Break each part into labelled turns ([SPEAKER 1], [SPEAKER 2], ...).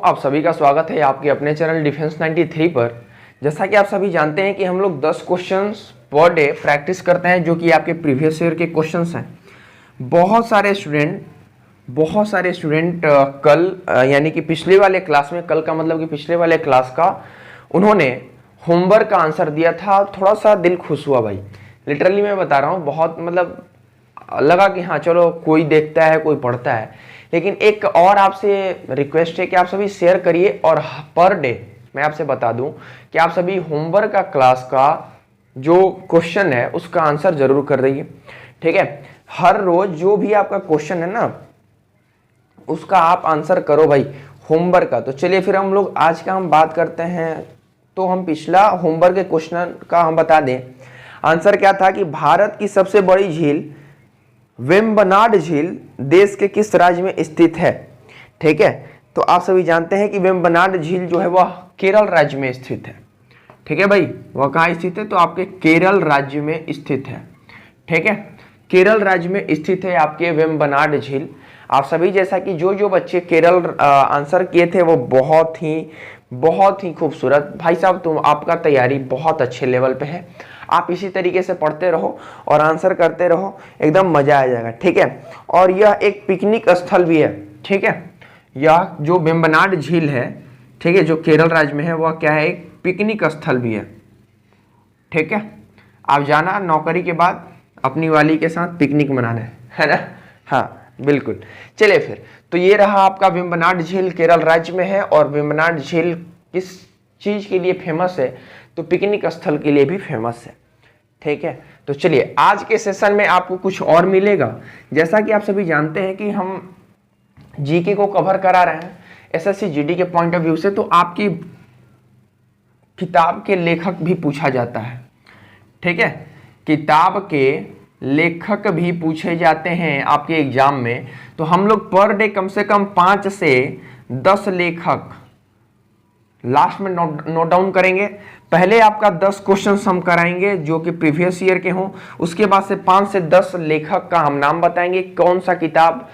[SPEAKER 1] आप सभी का स्वागत है आपके अपने चैनल डिफेंस 93 पर। जैसा कि आप सभी जानते हैं कि हम लोग 10 क्वेश्चंस पर डे प्रैक्टिस करते हैं, जो कि आपके प्रीवियस ईयर के क्वेश्चंस हैं। बहुत सारे स्टूडेंट कल यानी कि पिछले वाले क्लास में, कल का मतलब कि पिछले वाले क्लास का, उन्होंने होमवर्क का आंसर दिया था। थोड़ा सा दिल खुश हुआ भाई, लिटरली मैं बता रहा हूँ। बहुत मतलब लगा कि हाँ चलो कोई देखता है, कोई पढ़ता है। लेकिन एक और आपसे रिक्वेस्ट है कि आप सभी शेयर करिए, और पर डे मैं आपसे बता दूं कि आप सभी होमवर्क का क्लास का जो क्वेश्चन है उसका आंसर जरूर कर दीजिए, ठीक है। हर रोज जो भी आपका क्वेश्चन है ना, उसका आप आंसर करो भाई, होमवर्क का। तो चलिए फिर हम लोग आज का हम बात करते हैं। तो हम पिछला होमवर्क के क्वेश्चन का हम बता दें। आंसर क्या था कि भारत की सबसे बड़ी झील वेम्बनाड झील देश के किस राज्य में स्थित है, ठीक है। तो आप सभी जानते हैं कि वेम्बनाड झील जो है वह केरल राज्य में स्थित है, ठीक है भाई। वह कहाँ स्थित है? तो आपके केरल राज्य में स्थित है, ठीक है। केरल राज्य में स्थित है आपके वेम्बनाड झील। आप सभी जैसा कि जो बच्चे केरल आंसर किए थे वो बहुत ही खूबसूरत। भाई साहब आपका तैयारी बहुत अच्छे लेवल पे है। आप इसी तरीके से पढ़ते रहो और आंसर करते रहो, एकदम मजा आ जाएगा, ठीक है। और यह एक पिकनिक स्थल भी है, ठीक है। यह जो वेम्बनाड झील है, ठीक है, जो केरल राज्य में है, वह क्या है? एक पिकनिक स्थल भी है, ठीक है। आप जाना नौकरी के बाद अपनी वाली के साथ पिकनिक मनाना है ना? हाँ बिल्कुल। चलिए फिर, तो ये रहा आपका वेम्बनाड झील, केरल राज्य में है। और वेम्बनाड झील किस चीज के लिए फेमस है? तो पिकनिक स्थल के लिए भी फेमस है, ठीक है। तो चलिए आज के सेशन में आपको कुछ और मिलेगा। जैसा कि आप सभी जानते हैं कि हम जीके को कवर करा रहे हैं एसएससी जीडी के पॉइंट ऑफ व्यू से। तो आपकी किताब के लेखक भी पूछा जाता है, ठीक है। किताब के लेखक भी पूछे जाते हैं आपके एग्जाम में। तो हम लोग पर डे कम से कम 5 से 10 लेखक लास्ट में नोट डाउन करेंगे। पहले आपका 10 क्वेश्चन हम कराएंगे जो कि प्रीवियस ईयर के हों। उसके बाद से 5 से 10 लेखक का हम नाम बताएंगे, कौन सा किताब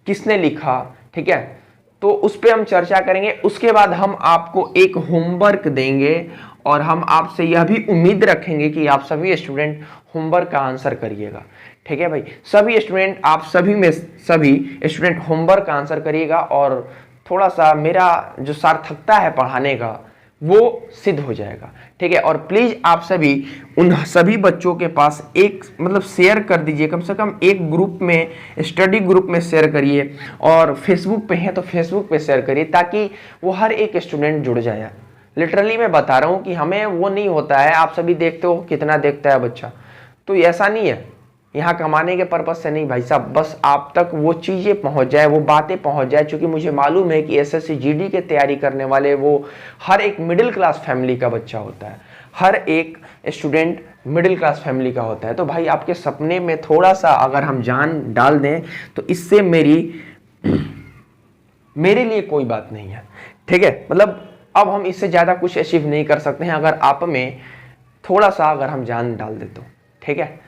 [SPEAKER 1] किसने लिखा, ठीक है। तो उस पर हम चर्चा करेंगे। उसके बाद हम आपको एक होमवर्क देंगे और हम आपसे यह भी उम्मीद रखेंगे कि आप सभी स्टूडेंट होमवर्क का आंसर करिएगा, ठीक है भाई। सभी स्टूडेंट, आप सभी में सभी स्टूडेंट होमवर्क का आंसर करिएगा, और थोड़ा सा मेरा जो सार्थकता है पढ़ाने का वो सिद्ध हो जाएगा, ठीक है। और प्लीज आप सभी उन सभी बच्चों के पास एक मतलब शेयर कर दीजिए, कम से कम एक ग्रुप में, स्टडी ग्रुप में शेयर करिए, और फेसबुक पे है तो फेसबुक पे शेयर करिए, ताकि वो हर एक स्टूडेंट जुड़ जाए। लिटरली मैं बता रहा हूँ कि हमें वो नहीं होता है। आप सभी देखते हो कितना देखता है बच्चा, तो ऐसा नहीं है। यहाँ कमाने के पर्पज से नहीं भाई साहब, बस आप तक वो चीजें पहुंच जाए, वो बातें पहुंच जाए। क्योंकि मुझे मालूम है कि एसएससी जीडी के तैयारी करने वाले वो हर एक मिडिल क्लास फैमिली का बच्चा होता है, हर एक स्टूडेंट मिडिल क्लास फैमिली का होता है। तो भाई आपके सपने में थोड़ा सा अगर हम जान डाल दें तो इससे मेरे लिए कोई बात नहीं है, ठीक है। मतलब अब हम इससे ज्यादा कुछ अचीव नहीं कर सकते हैं अगर आप में थोड़ा सा अगर हम जान डाल दे तो, ठीक है।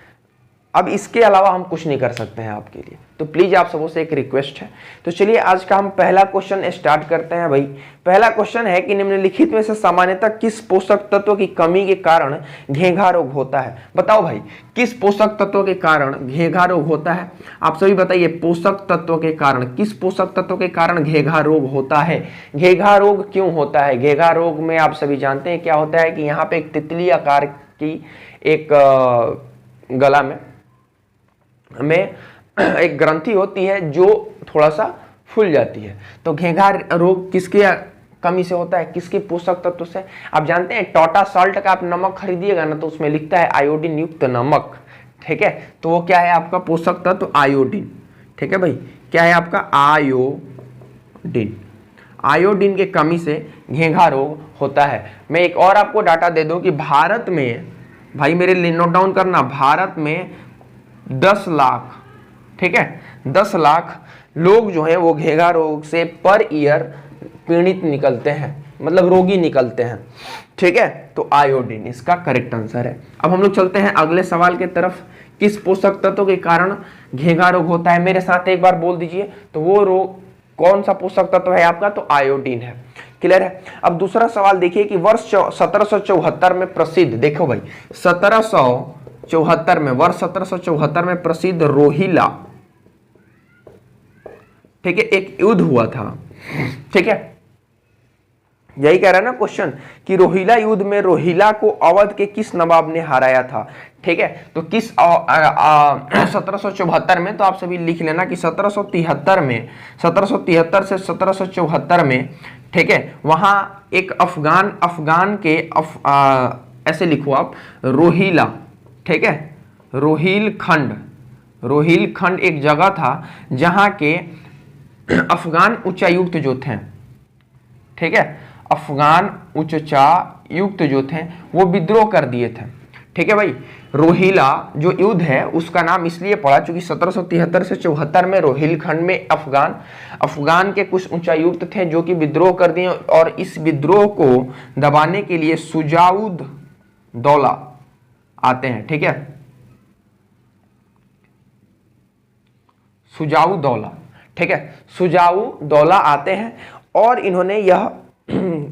[SPEAKER 1] अब इसके अलावा हम कुछ नहीं कर सकते हैं आपके लिए। तो प्लीज आप सबों से एक रिक्वेस्ट है। तो चलिए आज का हम पहला क्वेश्चन स्टार्ट करते हैं भाई। पहला क्वेश्चन है कि निम्नलिखित में से सामान्यतः किस पोषक तत्व की कमी के कारण घेंघा रोग होता है? बताओ भाई, किस पोषक तत्व के कारण घेंघा रोग होता है? आप सभी बताइए, पोषक तत्व के कारण, किस पोषक तत्व के कारण घेंघा रोग होता है? घेंघा रोग क्यों होता है? घेंघा रोग में आप सभी जानते हैं क्या होता है कि यहाँ पे एक तितली आकार की एक गला में एक ग्रंथि होती है जो थोड़ा सा फूल जाती है। तो घेंघा रोग किसके कमी से होता है? किसके पोषक तत्व से? आप जानते हैं टाटा साल्ट का आप नमक खरीदिएगा ना, तो उसमें लिखता है आयोडीन युक्त नमक, ठीक है। तो वो क्या है? आपका पोषक तत्व आयोडीन, ठीक है भाई। क्या है आपका? आयोडीन। आयोडीन के कमी से घेंघा रोग होता है। मैं एक और आपको डाटा दे दूं कि भारत में, भाई मेरे लिए नोट डाउन करना, भारत में 10 लाख, ठीक है, 10 लाख लोग जो हैं वो घेंघा रोग से पर ईयर पीड़ित निकलते हैं, मतलब रोगी निकलते हैं, ठीक है। तो आयोडीन इसका करेक्ट आंसर है। अब हम लोग चलते हैं अगले सवाल के तरफ। किस पोषक तत्व के कारण घेंघा रोग होता है? मेरे साथ एक बार बोल दीजिए। तो वो रोग कौन सा पोषक तत्व है आपका, तो आयोडीन है। क्लियर है। अब दूसरा सवाल देखिए कि वर्ष 1774 में प्रसिद्ध, देखो भाई 1774 में, वर्ष 1774 में प्रसिद्ध रोहिला, ठीक है, एक युद्ध हुआ था। ठीक है, यही कह रहा है ना क्वेश्चन कि रोहिला युद्ध में रोहिला को अवध के किस नवाब ने हराया था। ठीक है, तो किस 1774 में, तो आप सभी लिख लेना कि 1773 में, 1773 से 1774 में, ठीक है, वहां एक अफगान के ऐसे लिखो आप, रोहिला, ठीक है, रोहिल खंड एक जगह था जहां के अफगान उच्चायुक्त जो थे, ठीक है, अफगान उच्चायुक्त जो थे वो विद्रोह कर दिए थे। ठीक है भाई, रोहिला जो युद्ध है उसका नाम इसलिए पड़ा क्योंकि 1773 से 74 में रोहिलखंड में अफगान के कुछ उच्चायुक्त थे जो कि विद्रोह कर दिए, और इस विद्रोह को दबाने के लिए सुजाउद दौला आते हैं। ठीक है, सुजाऊ दौला, ठीक है, सुजाऊ दौला आते हैं और इन्होंने यह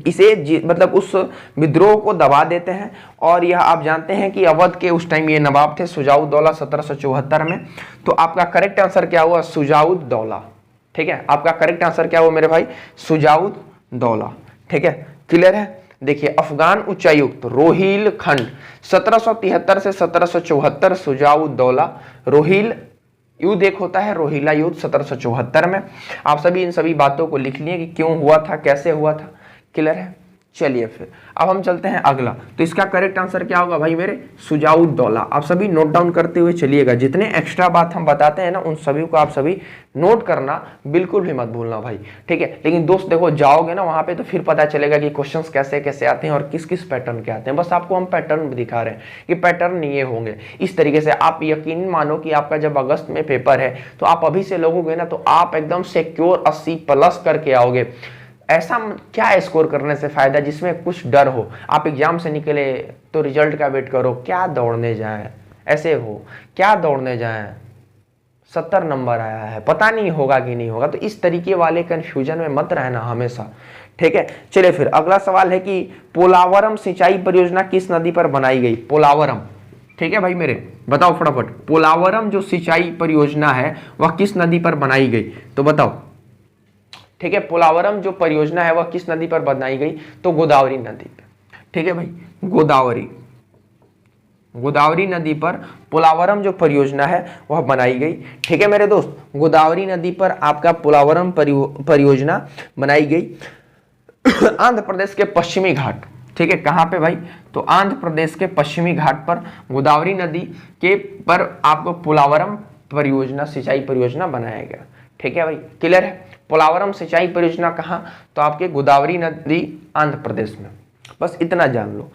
[SPEAKER 1] इसे मतलब उस विद्रोह को दबा देते हैं। और यह आप जानते हैं कि अवध के उस टाइम ये नवाब थे सुजाऊ दौला 1774 में। तो आपका करेक्ट आंसर क्या हुआ, सुजाऊ दौला। ठीक है, आपका करेक्ट आंसर क्या हुआ मेरे भाई, सुजाऊ दौला। ठीक है, क्लियर है। देखिए, अफगान उच्चायुक्त रोहिल खंड 1773 से 1774, सुजाऊ दौला, रोहिल युद्ध एक होता है, रोहिला युद्ध 1774 में। आप सभी इन सभी बातों को लिख लिए कि क्यों हुआ था, कैसे हुआ था। क्लियर है। चलिए फिर अब हम चलते हैं अगला। तो इसका करेक्ट आंसर क्या होगा भाई मेरे, सुजाऊ दौला। आप सभी नोट डाउन करते हुए चलिएगा, जितने एक्स्ट्रा बात हम बताते हैं ना उन सभी को आप सभी नोट करना बिल्कुल भी मत भूलना भाई। ठीक है, लेकिन दोस्त देखो जाओगे ना वहां पे तो फिर पता चलेगा कि क्वेश्चंस कैसे कैसे आते हैं और किस किस पैटर्न के आते हैं। बस आपको हम पैटर्न दिखा रहे हैं कि पैटर्न ये होंगे इस तरीके से। आप यकीन मानो कि आपका जब अगस्त में पेपर है तो आप अभी से लोगोगे ना तो आप एकदम सिक्योर 80+ करके आओगे। ऐसा क्या स्कोर करने से फायदा जिसमें कुछ डर हो। आप एग्जाम से निकले तो रिजल्ट का वेट करो, क्या दौड़ने जाए, ऐसे हो क्या दौड़ने जाए, 70 नंबर आया है, पता नहीं होगा कि नहीं होगा। तो इस तरीके वाले कंफ्यूजन में मत रहना हमेशा। ठीक है, चलिए फिर अगला सवाल है कि पोलावरम सिंचाई परियोजना किस नदी पर बनाई गई। पोलावरम, ठीक है भाई मेरे, बताओ फटाफट। पोलावरम जो सिंचाई परियोजना है वह किस नदी पर बनाई गई, तो बताओ। ठीक है, पोलावरम जो परियोजना है वह किस नदी पर बनाई गई, तो गोदावरी नदी पर। ठीक है भाई, गोदावरी नदी पर पोलावरम जो परियोजना है वह बनाई गई। ठीक है मेरे दोस्त, गोदावरी नदी पर आपका पोलावरम परियोजना बनाई गई आंध्र प्रदेश के पश्चिमी घाट। ठीक है, कहां पे भाई, तो आंध्र प्रदेश के पश्चिमी घाट पर गोदावरी नदी के पर आपको पोलावरम परियोजना सिंचाई परियोजना बनाया गया। ठीक है भाई, क्लियर है। पोलावरम सिंचाई परियोजना कहाँ, तो आपके गोदावरी नदी आंध्र प्रदेश में। बस इतना जान लो।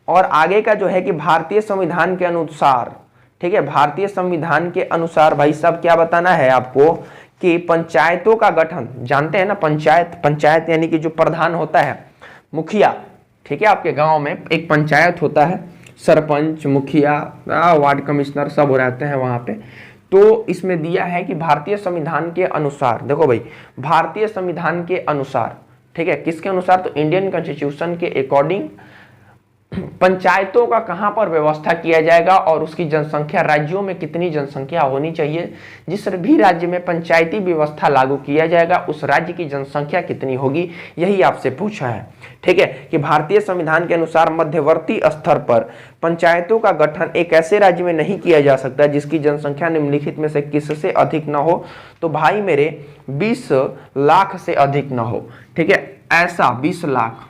[SPEAKER 1] और आगे का जो है कि भारतीय संविधान के अनुसार, ठीक है, भारतीय संविधान के अनुसार भाई साहब क्या बताना है आपको कि पंचायतों का गठन, जानते हैं ना पंचायत यानी कि जो प्रधान होता है, मुखिया। ठीक है, आपके गांव में एक पंचायत होता है, सरपंच, मुखिया, वार्ड कमिश्नर सब रहते हैं वहां पे। तो इसमें दिया है कि भारतीय संविधान के अनुसार, देखो भाई भारतीय संविधान के अनुसार, ठीक है, किसके अनुसार, तो इंडियन कॉन्स्टिट्यूशन के अकॉर्डिंग पंचायतों का कहां पर व्यवस्था किया जाएगा और उसकी जनसंख्या, राज्यों में कितनी जनसंख्या होनी चाहिए, जिस भी राज्य में पंचायती व्यवस्था लागू किया जाएगा उस राज्य की जनसंख्या कितनी होगी, यही आपसे पूछा है। ठीक है, कि भारतीय संविधान के अनुसार मध्यवर्ती स्तर पर पंचायतों का गठन एक ऐसे राज्य में नहीं किया जा सकता जिसकी जनसंख्या निम्नलिखित में से किससे अधिक न हो, तो भाई मेरे 20 लाख से अधिक न हो। ठीक है, ऐसा 20 लाख,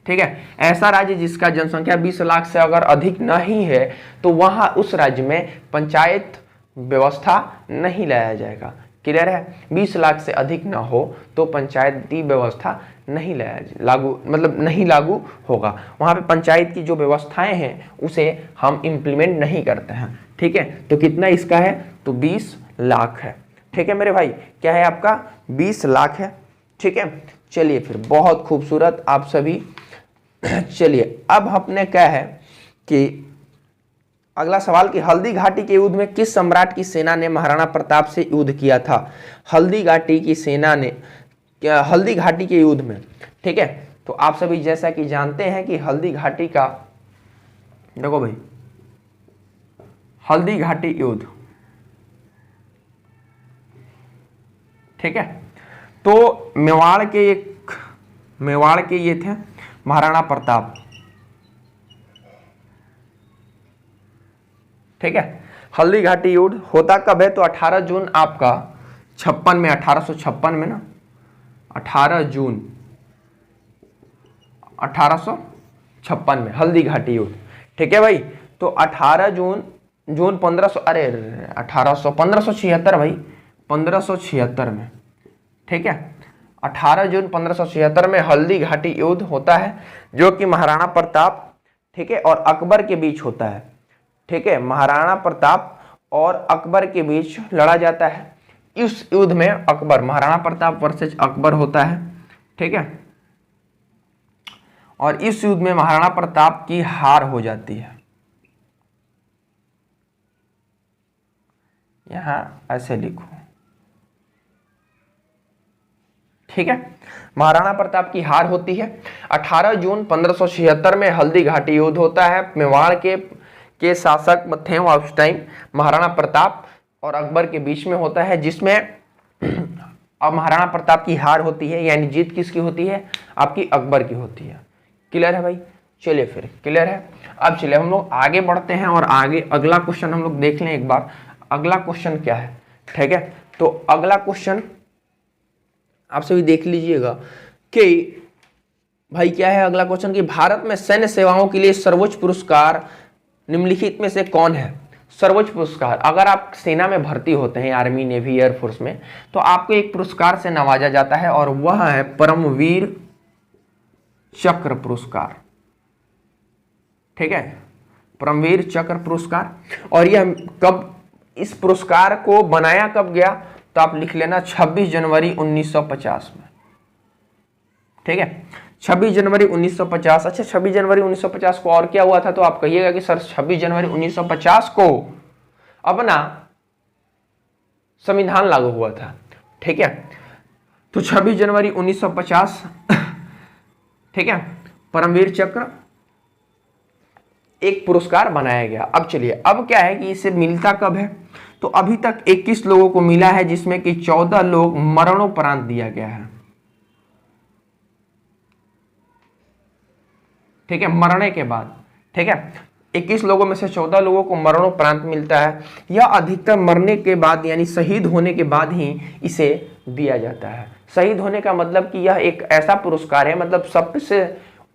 [SPEAKER 1] ठीक है, ऐसा राज्य जिसका जनसंख्या 20 लाख से अगर अधिक नहीं है तो वहां उस राज्य में पंचायत व्यवस्था नहीं लाया जाएगा। क्लियर है, 20 लाख से अधिक ना हो तो पंचायती व्यवस्था नहीं नहीं लागू होगा। वहां पे पंचायत की जो व्यवस्थाएं हैं उसे हम इंप्लीमेंट नहीं करते हैं। ठीक है, तो कितना इसका है, तो 20 लाख है। ठीक है मेरे भाई, क्या है आपका, 20 लाख है। ठीक है, चलिए फिर बहुत खूबसूरत आप सभी। चलिए अब अपने क्या है कि अगला सवाल कि हल्दी घाटी के युद्ध में किस सम्राट की सेना ने महाराणा प्रताप से युद्ध किया था? हल्दी घाटी की सेना ने हल्दी घाटी के युद्ध में, ठीक है। तो आप सभी जैसा कि जानते हैं कि हल्दी घाटी का, देखो भाई, हल्दी घाटी युद्ध, ठीक है। तो मेवाड़ के ये थे महाराणा प्रताप, ठीक है। हल्दी घाटी युद्ध होता कब है? तो 18 जून आपका 56 में, 1856 में ना, 18 जून 1856 में हल्दी घाटी युद्ध, ठीक है भाई। तो 18 जून 1500, अरे 1576 भाई, 1576 में, ठीक है। 18 जून 1576 में हल्दी घाटी युद्ध होता है, जो कि महाराणा प्रताप, ठीक है, और अकबर के बीच होता है, ठीक है। महाराणा प्रताप और अकबर के बीच लड़ा जाता है। इस युद्ध में अकबर, महाराणा प्रताप वर्सेस अकबर होता है, ठीक है। और इस युद्ध में महाराणा प्रताप की हार हो जाती है। यहां ऐसे लिखो, ठीक है। महाराणा प्रताप की हार होती है। 18 जून 1576 में हल्दी घाटी युद्ध होता है। मेवाड़ के शासक थे उस टाइम महाराणा प्रताप और अकबर के बीच में होता है, जिसमें अब महाराणा प्रताप की हार होती है, यानी जीत किसकी होती है? आपकी अकबर की होती है। क्लियर है भाई? चलिए फिर क्लियर है। अब चलिए हम लोग आगे बढ़ते हैं और आगे अगला क्वेश्चन हम लोग देख लें एक बार। अगला क्वेश्चन क्या है, ठीक है। तो अगला क्वेश्चन आप सभी देख लीजिएगा कि भाई क्या है अगला क्वेश्चन, कि भारत में सैन्य सेवाओं के लिए सर्वोच्च पुरस्कार निम्नलिखित में से कौन है? सर्वोच्च पुरस्कार, अगर आप सेना में भर्ती होते हैं, आर्मी, नेवी, एयरफोर्स में, तो आपको एक पुरस्कार से नवाजा जाता है और वह है परमवीर चक्र पुरस्कार, ठीक है। परमवीर चक्र पुरस्कार। और यह कब, इस पुरस्कार को बनाया कब गया? तो आप लिख लेना 26 जनवरी 1950 में, ठीक है। 26 जनवरी 1950। अच्छा, 26 जनवरी 1950 को और क्या हुआ था? तो आप कहिएगा कि सर 26 जनवरी 1950 को अपना संविधान लागू हुआ था, ठीक है। तो 26 जनवरी 1950, ठीक है, परमवीर चक्र एक पुरस्कार बनाया गया। अब चलिए, अब क्या है कि इसे मिलता कब है? तो अभी तक 21 लोगों को मिला है, जिसमें कि 14 लोग मरणोपरांत दिया गया है, ठीक है, मरने के बाद, ठीक है। 21 लोगों में से 14 लोगों को मरणोपरांत मिलता है। यह अधिकतर मरने के बाद, यानी शहीद होने के बाद ही इसे दिया जाता है। शहीद होने का मतलब कि यह एक ऐसा पुरस्कार है, मतलब सबसे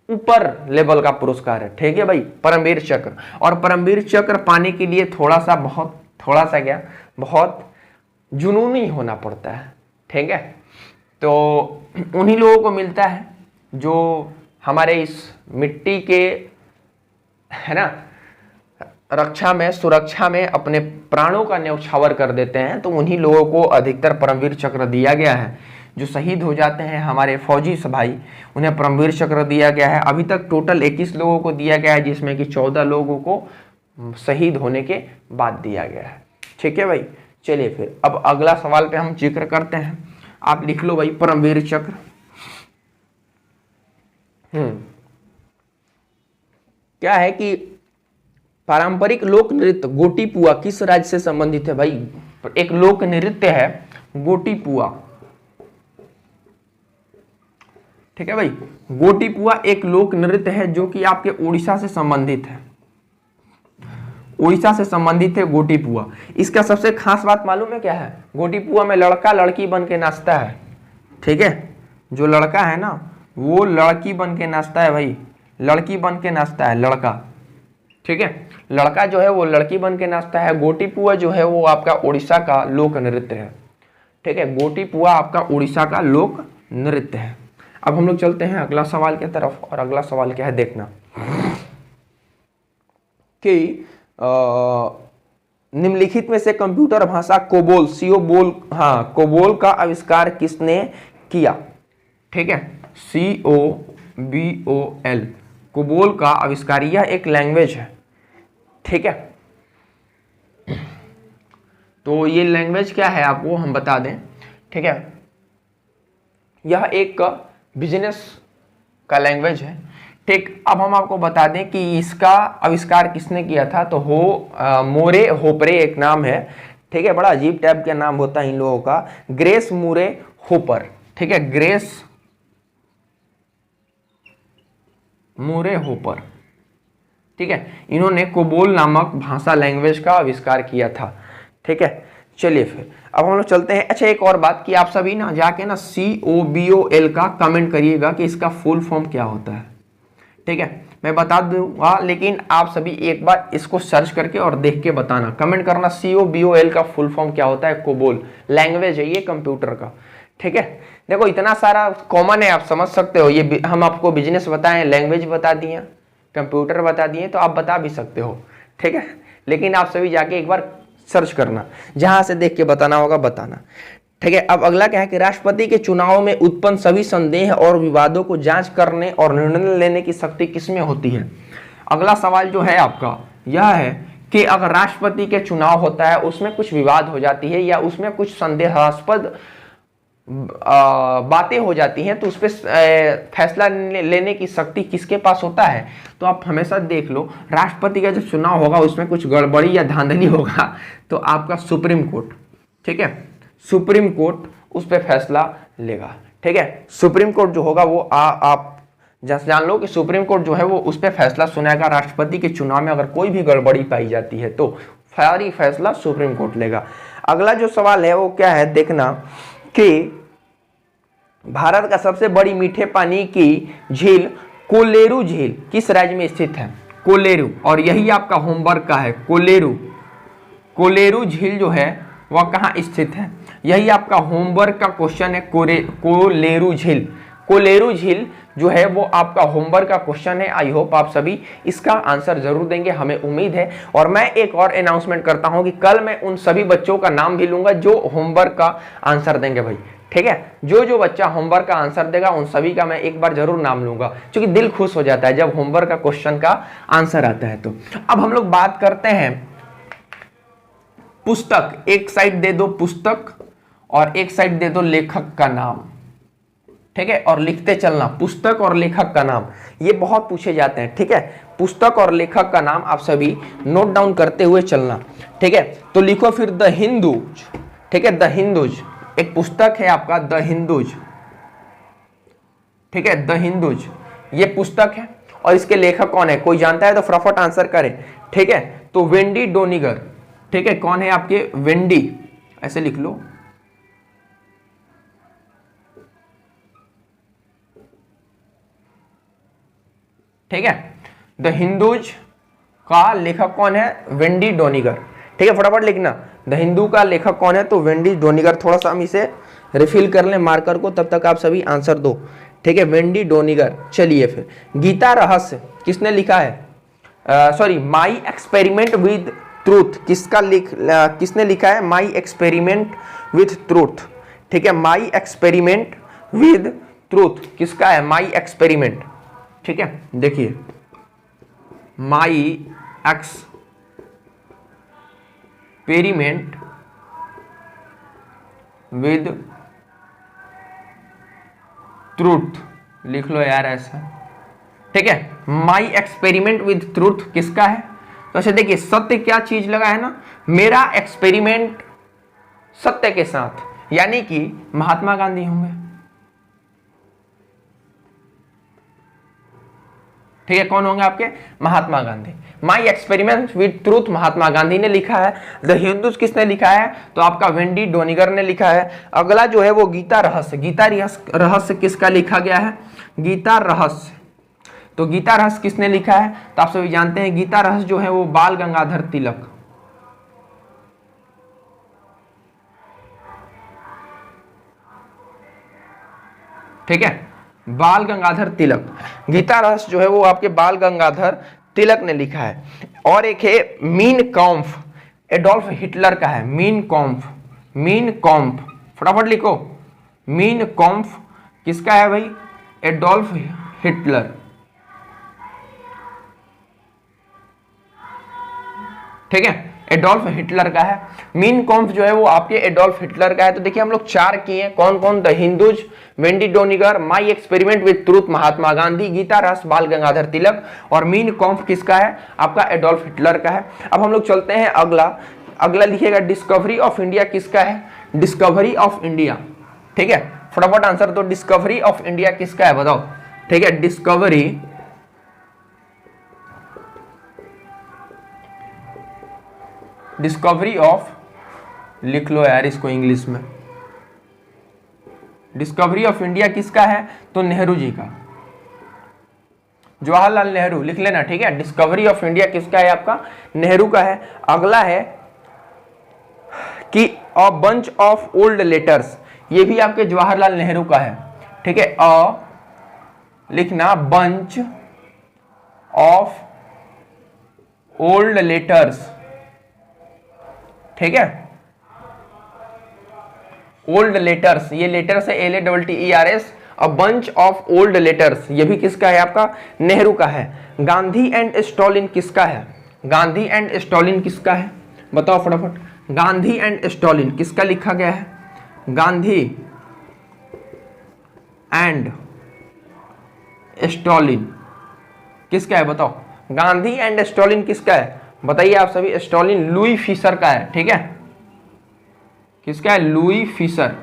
[SPEAKER 1] ऊपर लेवल का पुरस्कार है, ठीक है भाई, परमवीर चक्र। और परमवीर चक्र पाने के लिए बहुत जुनूनी होना पड़ता है, ठीक है। तो उन्हीं लोगों को मिलता है जो हमारे इस मिट्टी के, है ना, रक्षा में, सुरक्षा में अपने प्राणों का न्यौछावर कर देते हैं। तो उन्हीं लोगों को अधिकतर परमवीर चक्र दिया गया है। जो शहीद हो जाते हैं हमारे फौजी भाई, उन्हें परमवीर चक्र दिया गया है। अभी तक टोटल 21 लोगों को दिया गया है, जिसमें कि 14 लोगों को शहीद होने के बाद दिया गया है, ठीक है भाई। चलिए फिर अब अगला सवाल पे हम जिक्र करते हैं। आप लिख लो भाई, परमवीर चक्र। क्या है कि पारंपरिक लोक नृत्य गोटीपुआ किस राज्य से संबंधित है? भाई एक लोक नृत्य है गोटीपुआ, ठीक है भाई। गोटीपुआ एक लोक नृत्य है जो कि आपके उड़ीसा से संबंधित है, उड़ीसा से संबंधित है गोटीपुआ। इसका सबसे खास बात मालूम है क्या है? गोटीपुआ में लड़का लड़की बन के नाचता है, ठीक है। जो लड़का है ना, वो लड़की बन के नाचता है भाई, लड़की बन के नाचता है लड़का, ठीक है। लड़का जो है वो लड़की बन के नाचता है। गोटीपुआ जो है वो आपका उड़ीसा का लोक नृत्य है, ठीक है। गोटीपुआ आपका उड़ीसा का लोक नृत्य है। अब हम लोग चलते हैं अगला सवाल की तरफ। और अगला सवाल क्या है देखना, कि निम्नलिखित में से कंप्यूटर भाषा कोबोल, कोबोल का आविष्कार किसने किया? ठीक है, COBOL, कोबोल का आविष्कार। यह एक लैंग्वेज है, ठीक है, तो ये लैंग्वेज क्या है आपको हम बता दें, ठीक है। यह एक बिजनेस का लैंग्वेज है, ठीक। अब हम आपको बता दें कि इसका आविष्कार किसने किया था, तो मोरे होपरे एक नाम है, ठीक है। बड़ा अजीब टाइप का नाम होता है इन लोगों का, ग्रेस मूरे होपर, ठीक है, ग्रेस मूरे होपर, ठीक है। इन्होंने कोबोल नामक भाषा लैंग्वेज का आविष्कार किया था, ठीक है। चलिए फिर अब हम लोग चलते हैं। अच्छा एक और बात कि आप सभी ना जाके ना COBOL का कमेंट करिएगा कि इसका फुल फॉर्म क्या होता है, ठीक है। मैं बता दूंगा लेकिन आप सभी एक बार इसको सर्च करके और देख के बताना, कमेंट करना COBOL का फुल फॉर्म क्या होता है। कोबोल लैंग्वेज है ये कंप्यूटर का, ठीक है। देखो इतना सारा कॉमन है, आप समझ सकते हो। ये हम आपको बिजनेस बताएं, लैंग्वेज बता दिए, कंप्यूटर बता दिए, तो आप बता भी सकते हो, ठीक है। लेकिन आप सभी जाके एक बार सर्च करना, जहां से देख के बताना होगा बताना, ठीक है। अब अगला क्या है कि राष्ट्रपति के चुनाव में उत्पन्न सभी संदेह और विवादों को जांच करने और निर्णय लेने की शक्ति किसमें होती है। अगला सवाल जो है आपका यह है कि अगर राष्ट्रपति के चुनाव होता है, उसमें कुछ विवाद हो जाती है या उसमें कुछ संदेहास्पद बातें हो जाती हैं, तो उस पर फैसला लेने की शक्ति किसके पास होता है। तो आप हमेशा देख लो, राष्ट्रपति का जब चुनाव होगा उसमें कुछ गड़बड़ी या धांधली होगा तो आपका सुप्रीम कोर्ट, ठीक है, सुप्रीम कोर्ट उस पर फैसला लेगा, ठीक है। सुप्रीम कोर्ट जो होगा वो आप जान लो कि सुप्रीम कोर्ट जो है वो उस पर फैसला सुनाएगा। राष्ट्रपति के चुनाव में अगर कोई भी गड़बड़ी पाई जाती है तो सारी फैसला सुप्रीम कोर्ट लेगा। अगला जो सवाल है वो क्या है, देखना कि भारत का सबसे बड़ी मीठे पानी की झील कोलेरू झील किस राज्य में स्थित है। कोलेरू, और यही आपका होमवर्क का है, कोलेरू, कोलेरू झील जो है वह कहाँ स्थित है, यही आपका होमवर्क का क्वेश्चन है। कोलेरू झील, कोलेरू झील जो है वो आपका होमवर्क का क्वेश्चन है। आई होप आप सभी इसका आंसर जरूर देंगे, हमें उम्मीद है। और मैं एक और अनाउंसमेंट करता हूं कि कल मैं उन सभी बच्चों का नाम भी लूंगा जो होमवर्क का आंसर देंगे भाई, ठीक है। जो जो बच्चा होमवर्क का आंसर देगा उन सभी का मैं एक बार जरूर नाम लूंगा, क्योंकि दिल खुश हो जाता है जब होमवर्क का क्वेश्चन का आंसर आता है। तो अब हम लोग बात करते हैं पुस्तक, एक साइड दे दो पुस्तक और एक साइड दे दो लेखक का नाम, ठीक है, और लिखते चलना पुस्तक और लेखक का नाम, ये बहुत पूछे जाते हैं, ठीक है। पुस्तक और लेखक का नाम आप सभी नोट डाउन करते हुए चलना, ठीक है। तो लिखो फिर द हिंदूज, ठीक है, द हिंदूज एक पुस्तक है आपका, द हिंदूज, ठीक है, द हिंदूज ये पुस्तक है। और इसके लेखक कौन है, कोई जानता है तो फटाफट आंसर करें, ठीक है। तो वेंडी डोनिगर, ठीक है, कौन है आपके वेंडी, ऐसे लिख लो, ठीक है। द हिंदूज का लेखक कौन है, वेंडी डोनिगर, ठीक है, फटाफट लिखना। द हिंदू का लेखक कौन है, तो वेंडी डोनिगर। थोड़ा सा हम इसे रिफिल कर लें मार्कर को, तब तक आप सभी आंसर दो, ठीक है, वेंडी डोनिगर। चलिए फिर गीता रहस्य किसने लिखा है, sorry my experiment with truth किसने लिखा है, माई एक्सपेरिमेंट विथ ट्रूथ, ठीक है, माई एक्सपेरिमेंट विद ट्रूथ किसका है, माई एक्सपेरिमेंट, ठीक है। देखिए माई एक्सपेरिमेंट विद ट्रूथ लिख लो यार ऐसा, ठीक है। माई एक्सपेरिमेंट विद ट्रूथ किसका है, तो अच्छा देखिए सत्य क्या चीज लगा है ना, मेरा एक्सपेरिमेंट सत्य के साथ, यानी कि महात्मा गांधी होंगे, ठीक है। कौन होंगे आपके, Mahatma Gandhi. My experiment with truth Mahatma Gandhi ने लिखा है। द हिंदूज किसने लिखा है, तो आपका वेंडी डोनिगर ने लिखा है। अगला जो है वो गीता रहस्य, गीता रहस्य किसका लिखा गया है, गीता रहस्य, तो गीता रहस्य किसने लिखा है, तो आप सभी जानते हैं गीता रहस्य जो है वो बाल गंगाधर तिलक, ठीक है, बाल गंगाधर तिलक। गीता रहस्य जो है वो आपके बाल गंगाधर तिलक ने लिखा है। और एक है मीन कॉम्फ, एडोल्फ हिटलर का है, मीन कॉम्फ फटाफट लिखो, मीन कॉम्फ किसका है भाई, एडोल्फ हिटलर, ठीक है। एडोल्फ हिटलर का है। मीन कॉम्फ जो है वो आपके एडोल्फ हिटलर का है। तो देखिए हम लोग 4 किए हैं, कौन कौन? The Hindus, Wendy Doniger, my experiment with truth Mahatma Gandhi, Gita रस बाल गंगाधर तिलक, और मीन कॉम्फ किसका है? आपका एडोल्फ हिटलर का है। अब हम लोग चलते हैं अगला लिखिएगा, डिस्कवरी ऑफ इंडिया किसका है? डिस्कवरी ऑफ इंडिया, ठीक है, फटाफट आंसर दो। डिस्कवरी ऑफ इंडिया किसका है बताओ? ठीक है, डिस्कवरी ऑफ, लिख लो यार इसको इंग्लिश में, डिस्कवरी ऑफ इंडिया किसका है? तो नेहरू जी का, जवाहरलाल नेहरू, लिख लेना, ठीक है। डिस्कवरी ऑफ इंडिया किसका है? आपका नेहरू का है। अगला है कि अ बंच ऑफ ओल्ड लेटर्स, ये भी आपके जवाहरलाल नेहरू का है, ठीक है। लिखना बंच ऑफ ओल्ड लेटर्स, ठीक है, ओल्ड लेटर्स, ये लेटर्स है LATTERS, a bunch of old letters, ये भी किसका है? आपका नेहरू का है। गांधी एंड स्टालिन किसका है? गांधी एंड स्टालिन किसका है बताओ फटाफट? गांधी एंड स्टालिन किसका लिखा गया है? गांधी एंड स्टालिन किसका है बताओ? गांधी एंड स्टालिन किसका है बताइए आप सभी? स्टालिन लुई फिशर का है, ठीक है। किसका है? लुई फिशर,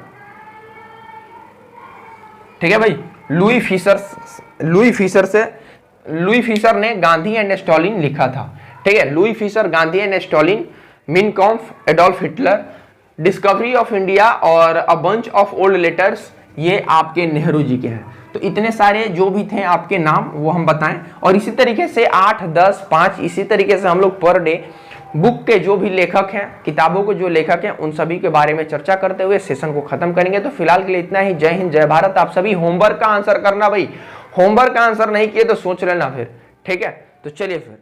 [SPEAKER 1] ठीक है भाई। लुई फिशर ने गांधी एंड स्टालिन लिखा था, ठीक है। Louis Fischer, Gandhi and Stalin, Mein Kampf, Adolf Hitler, Discovery of India और a bunch of old letters, ये आपके नेहरू जी के हैं। तो इतने सारे जो भी थे आपके नाम वो हम बताएं, और इसी तरीके से 8, 10, 5 इसी तरीके से हम लोग पर डे बुक के जो भी लेखक हैं, किताबों के जो लेखक हैं, उन सभी के बारे में चर्चा करते हुए सेशन को खत्म करेंगे। तो फिलहाल के लिए इतना ही। जय हिंद, जय भारत। आप सभी होमवर्क का आंसर करना भाई, होमवर्क का आंसर नहीं किए तो सोच लेना फिर, ठीक है। तो चलिए फिर।